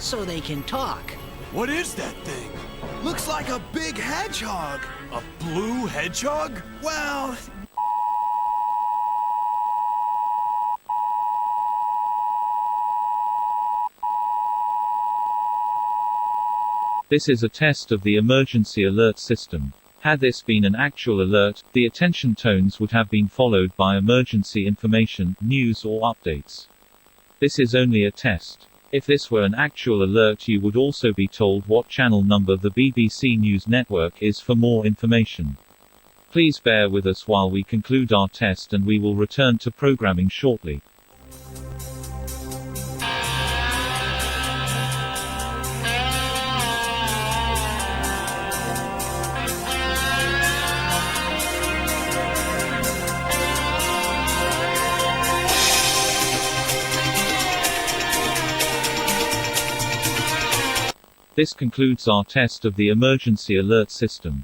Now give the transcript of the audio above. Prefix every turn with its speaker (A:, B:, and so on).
A: so they can talk.
B: What is that thing?
C: Looks like a big hedgehog.
B: A blue hedgehog?
C: Well,
D: This is a test of the emergency alert system. Had this been an actual alert, the attention tones would have been followed by emergency information, news or updates. This is only a test. If this were an actual alert, you would also be told what channel number the BBC News Network is for more information. Please bear with us while we conclude our test and we will return to programming shortly. This concludes our test of the emergency alert system.